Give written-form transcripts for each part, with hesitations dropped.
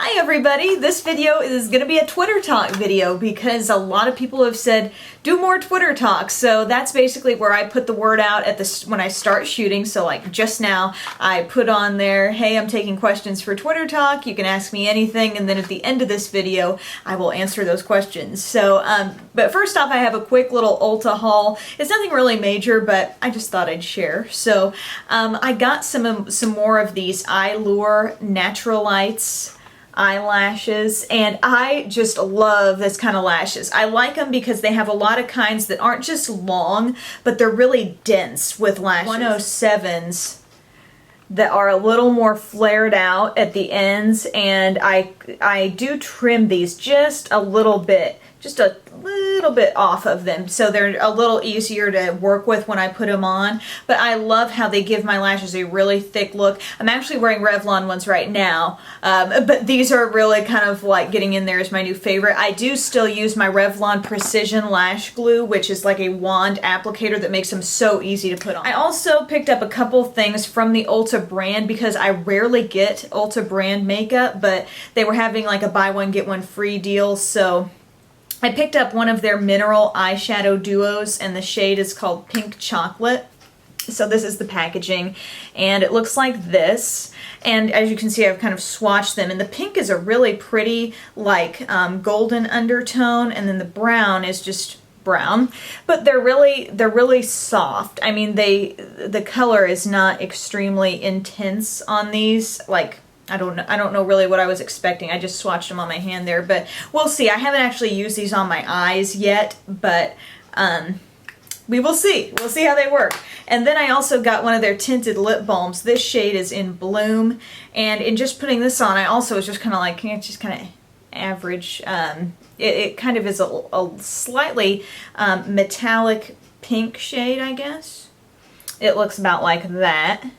Hi everybody, this video is going to be a Twitter talk video because a lot of people have said do more Twitter talks. So that's basically where I put the word out at when I start shooting. So like just now I put on there, hey, I'm taking questions for Twitter talk, you can ask me anything, and then at the end of this video I will answer those questions. So but first off, I have a quick little Ulta haul. It's nothing really major, but I just thought I'd share. So I got some more of these Allure Natural Lights eyelashes, and I just love this kind of lashes. I like them because they have a lot of kinds that aren't just long, but they're really dense with lashes. 107s that are a little more flared out at the ends, and I do trim these just a little bit off of them, so they're a little easier to work with when I put them on. But I love how they give my lashes a really thick look. I'm actually wearing Revlon ones right now, but these are really kind of like getting in there as my new favorite. I do still use my Revlon Precision Lash Glue, which is like a wand applicator that makes them so easy to put on. I also picked up a couple things from the Ulta brand because I rarely get Ulta brand makeup, but they were having like a buy one get one free deal, so I picked up one of their mineral eyeshadow duos, and the shade is called Pink Chocolate. So this is the packaging, and it looks like this. And as you can see, I've kind of swatched them, and the pink is a really pretty like golden undertone, and then the brown is just brown. But they're really soft. I mean, the color is not extremely intense on these. Like, I don't know really what I was expecting. I just swatched them on my hand there, but we'll see. I haven't actually used these on my eyes yet, but we will see. We'll see how they work. And then I also got one of their tinted lip balms. This shade is in Bloom, and in just putting this on, I also was just kind of like, it's just kind of average. It kind of is a slightly metallic pink shade, I guess. It looks about like that.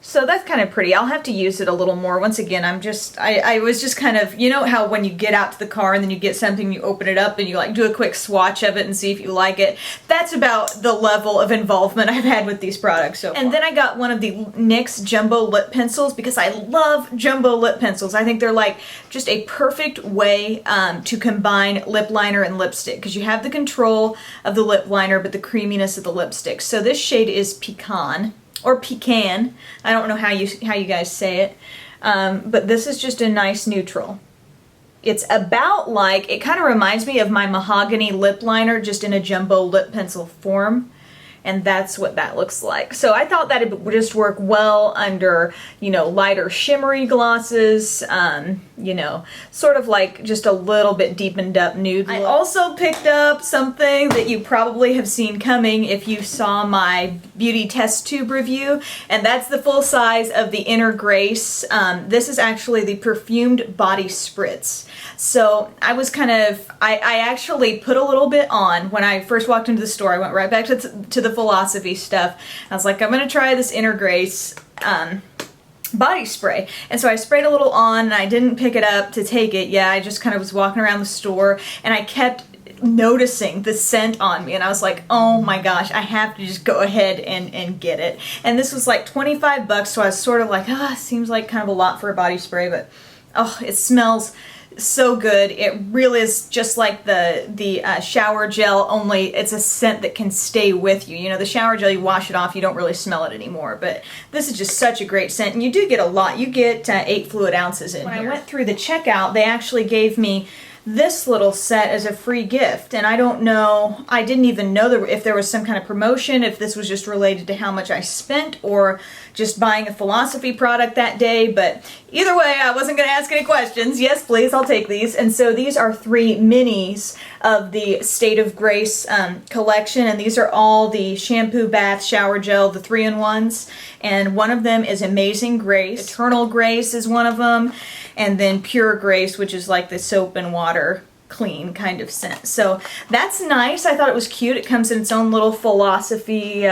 So that's kind of pretty. I'll have to use it a little more. Once again, I was just kind of, you know how when you get out to the car and then you get something, you open it up and you like do a quick swatch of it and see if you like it. That's about the level of involvement I've had with these products so far. And then I got one of the NYX Jumbo Lip Pencils because I love jumbo lip pencils. I think they're like just a perfect way to combine lip liner and lipstick, because you have the control of the lip liner but the creaminess of the lipstick. So this shade is Pecan. Or pecan. I don't know how you guys say it. But this is just a nice neutral. It's about like, it kind of reminds me of my mahogany lip liner just in a jumbo lip pencil form. And that's what that looks like. So I thought that it would just work well under, you know, lighter shimmery glosses, you know, sort of like just a little bit deepened up nude look. I also picked up something that you probably have seen coming if you saw my beauty test tube review, and that's the full size of the Inner Grace. This is actually the Perfumed Body Spritz. So I was kind of, I actually put a little bit on when I first walked into the store. I went right back to the Philosophy stuff. I was like, I'm gonna try this Inner Grace body spray. And so I sprayed a little on, and I didn't pick it up to take it. Yeah, I just kind of was walking around the store, and I kept noticing the scent on me, and I was like, oh my gosh, I have to just go ahead and get it. And this was like 25 bucks, so I was sort of like, seems like kind of a lot for a body spray, but oh, it smells so good. It really is just like the shower gel, only it's a scent that can stay with you. You know, the shower gel, you wash it off, you don't really smell it anymore, but this is just such a great scent, and you do get a lot. You get 8 fluid ounces in here. When I went through the checkout, they actually gave me this little set as a free gift, and I don't know, I didn't even know if there was some kind of promotion, if this was just related to how much I spent or just buying a Philosophy product that day, but either way, I wasn't going to ask any questions. Yes, please, I'll take these. And so these are 3 minis of the State of Grace collection, and these are all the shampoo, bath, shower gel, the 3-in-1s, and one of them is Amazing Grace. Eternal Grace is one of them, and then Pure Grace, which is like the soap and water clean kind of scent. So that's nice. I thought it was cute. It comes in its own little Philosophy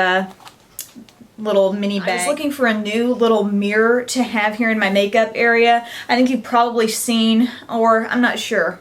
little mini bag. I was looking for a new little mirror to have here in my makeup area. I think you've probably seen, or I'm not sure,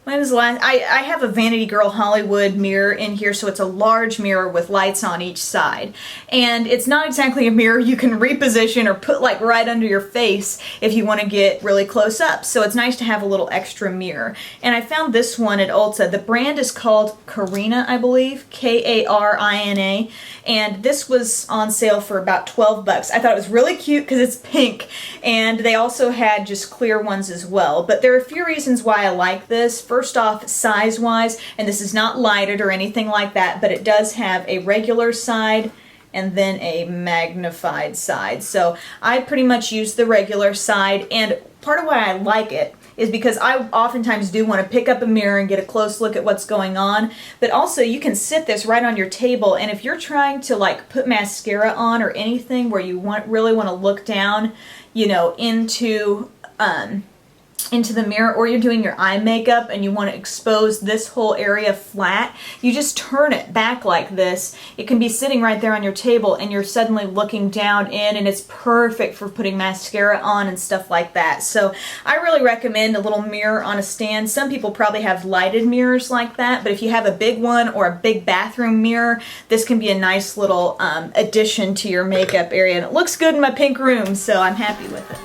When is the last? I have a Vanity Girl Hollywood mirror in here, so it's a large mirror with lights on each side. And it's not exactly a mirror you can reposition or put like right under your face if you want to get really close up. So it's nice to have a little extra mirror. And I found this one at Ulta. The brand is called Karina, I believe, Karina. And this was on sale for about 12 bucks. I thought it was really cute because it's pink. And they also had just clear ones as well. But there are a few reasons why I like this. First off, size-wise, and this is not lighted or anything like that, but it does have a regular side and then a magnified side. So I pretty much use the regular side, and part of why I like it is because I oftentimes do want to pick up a mirror and get a close look at what's going on, but also you can sit this right on your table, and if you're trying to like put mascara on or anything where you really want to look down, you know, into the mirror, or you're doing your eye makeup and you want to expose this whole area flat, you just turn it back like this. It can be sitting right there on your table and you're suddenly looking down in, and it's perfect for putting mascara on and stuff like that. So I really recommend a little mirror on a stand. Some people probably have lighted mirrors like that, but if you have a big one or a big bathroom mirror, this can be a nice little addition to your makeup area, and it looks good in my pink room, so I'm happy with it.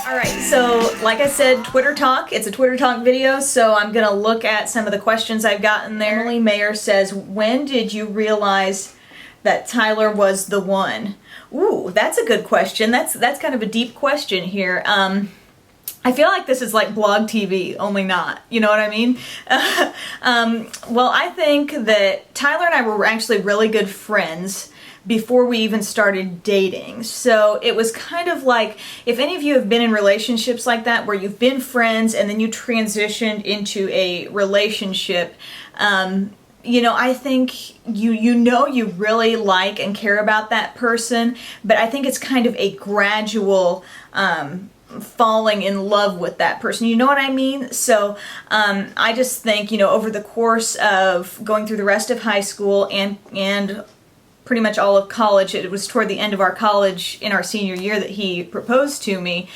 Alright, so like I said, Twitter Talk. It's a Twitter Talk video, so I'm going to look at some of the questions I've gotten there. Emily Mayer says, when did you realize that Tyler was the one? Ooh, that's a good question. That's kind of a deep question here. I feel like this is like blog TV, only not. You know what I mean? Well, I think that Tyler and I were actually really good friends before we even started dating. So it was kind of like, if any of you have been in relationships like that, where you've been friends and then you transitioned into a relationship, you know, I think you know you really like and care about that person, but I think it's kind of a gradual falling in love with that person. You know what I mean? So I just think, you know, over the course of going through the rest of high school and pretty much all of college, it was toward the end of our college in our senior year that he proposed to me.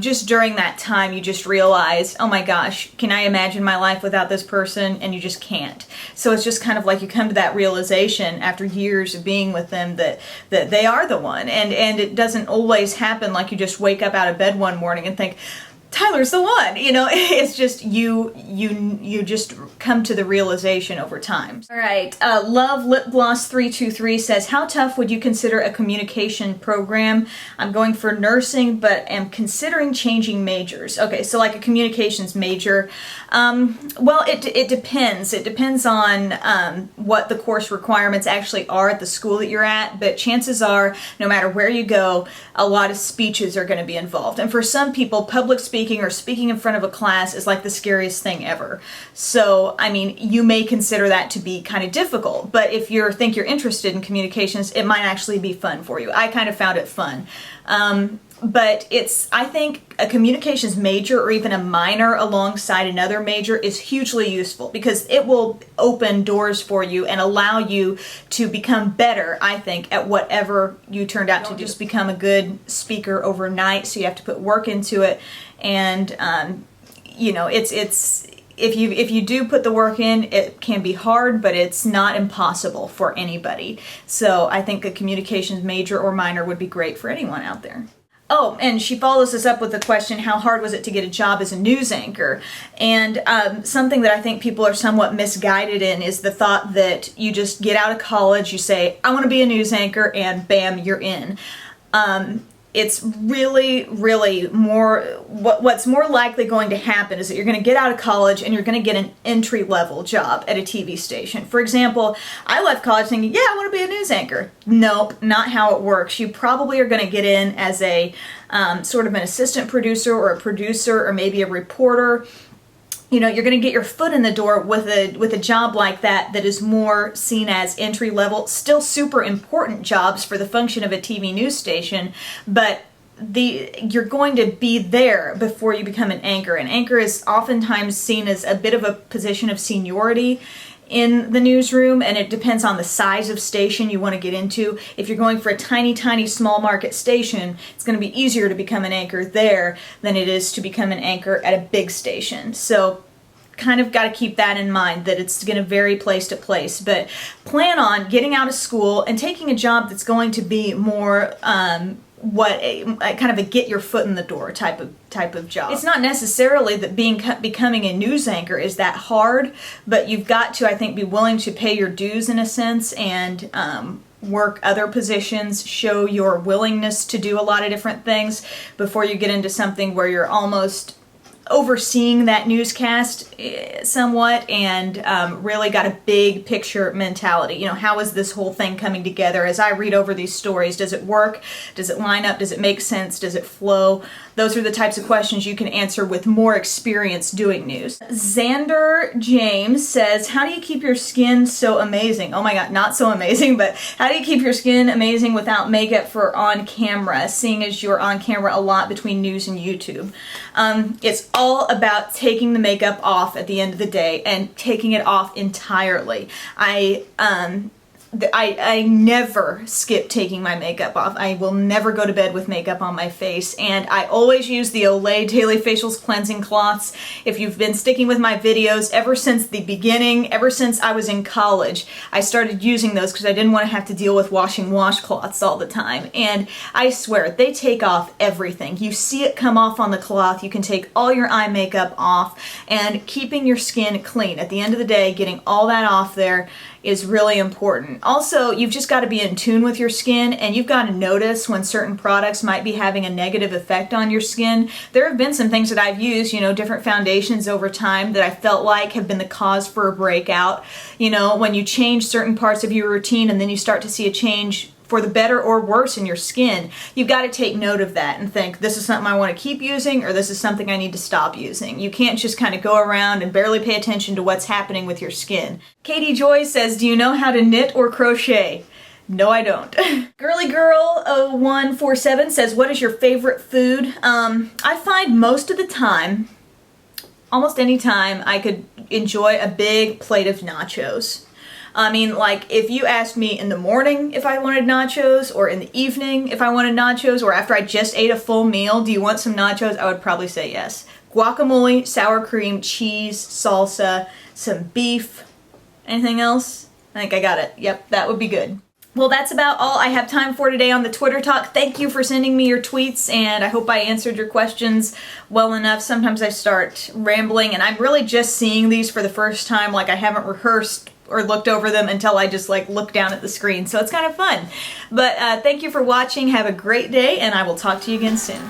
Just during that time, you just realize, oh my gosh, can I imagine my life without this person? And you just can't. So it's just kind of like you come to that realization after years of being with them that they are the one. And it doesn't always happen like you just wake up out of bed one morning and think, Tyler's the one, you know. It's just you just come to the realization over time. All right, Love Lip Gloss 323 says, how tough would you consider a communication program? I'm going for nursing, but am considering changing majors. Okay, so like a communications major. Well, it depends. It depends on what the course requirements actually are at the school that you're at, but chances are, no matter where you go, a lot of speeches are going to be involved. And for some people, public speaking or speaking in front of a class is like the scariest thing ever. So, I mean, you may consider that to be kind of difficult, but if you think you're interested in communications, it might actually be fun for you. I kind of found it fun. But I think a communications major or even a minor alongside another major is hugely useful because it will open doors for you and allow you to become better, I think, at whatever you turned out to do. Just become a good speaker overnight, so you have to put work into it. And, you know, if you do put the work in, it can be hard, but it's not impossible for anybody. So I think a communications major or minor would be great for anyone out there. Oh, and she follows us up with the question, how hard was it to get a job as a news anchor? And something that I think people are somewhat misguided in is the thought that you just get out of college, you say, I want to be a news anchor, and bam, you're in. It's really, really more, what's more likely going to happen is that you're going to get out of college and you're going to get an entry-level job at a TV station. For example, I left college thinking, yeah, I want to be a news anchor. Nope, not how it works. You probably are going to get in as a sort of an assistant producer or a producer or maybe a reporter. You know, you're going to get your foot in the door with a job like that is more seen as entry level. Still super important jobs for the function of a TV news station, but you're going to be there before you become an anchor. An anchor is oftentimes seen as a bit of a position of seniority, in the newsroom, and it depends on the size of station you want to get into. If you're going for a tiny small market station, it's going to be easier to become an anchor there than it is to become an anchor at a big station. So kind of got to keep that in mind, that it's going to vary place to place, but plan on getting out of school and taking a job that's going to be more kind of a get your foot in the door type of job. It's not necessarily that becoming a news anchor is that hard, but you've got to, I think, be willing to pay your dues in a sense, and work other positions, show your willingness to do a lot of different things before you get into something where you're almost overseeing that newscast somewhat, and really got a big picture mentality. You know, how is this whole thing coming together? As I read over these stories, does it work? Does it line up? Does it make sense? Does it flow? Those are the types of questions you can answer with more experience doing news. Xander James says, how do you keep your skin so amazing? Oh my god, not so amazing, but how do you keep your skin amazing without makeup for on camera, seeing as you're on camera a lot between news and YouTube? It's all about taking the makeup off at the end of the day and taking it off entirely. I never skip taking my makeup off. I will never go to bed with makeup on my face, and I always use the Olay Daily Facials Cleansing Cloths. If you've been sticking with my videos ever since the beginning, ever since I was in college, I started using those because I didn't want to have to deal with washing washcloths all the time, and I swear, they take off everything. You see it come off on the cloth, you can take all your eye makeup off, and keeping your skin clean. At the end of the day, getting all that off there is really important. Also, you've just got to be in tune with your skin, and you've got to notice when certain products might be having a negative effect on your skin. There have been some things that I've used, you know, different foundations over time that I felt like have been the cause for a breakout. You know, when you change certain parts of your routine and then you start to see a change for the better or worse in your skin, you've got to take note of that and think, this is something I want to keep using, or this is something I need to stop using. You can't just kind of go around and barely pay attention to what's happening with your skin. Katie Joy says, do you know how to knit or crochet? No, I don't. Girly Girl 0147 says, what is your favorite food? I find most of the time, almost any time, I could enjoy a big plate of nachos. I mean, like, if you asked me in the morning if I wanted nachos, or in the evening if I wanted nachos, or after I just ate a full meal, do you want some nachos? I would probably say yes. Guacamole, sour cream, cheese, salsa, some beef. Anything else? I think I got it. Yep, that would be good. Well, that's about all I have time for today on the Twitter Talk. Thank you for sending me your tweets, and I hope I answered your questions well enough. Sometimes I start rambling, and I'm really just seeing these for the first time, like I haven't rehearsed or looked over them until I just like look down at the screen. So it's kind of fun. But thank you for watching. Have a great day, and I will talk to you again soon.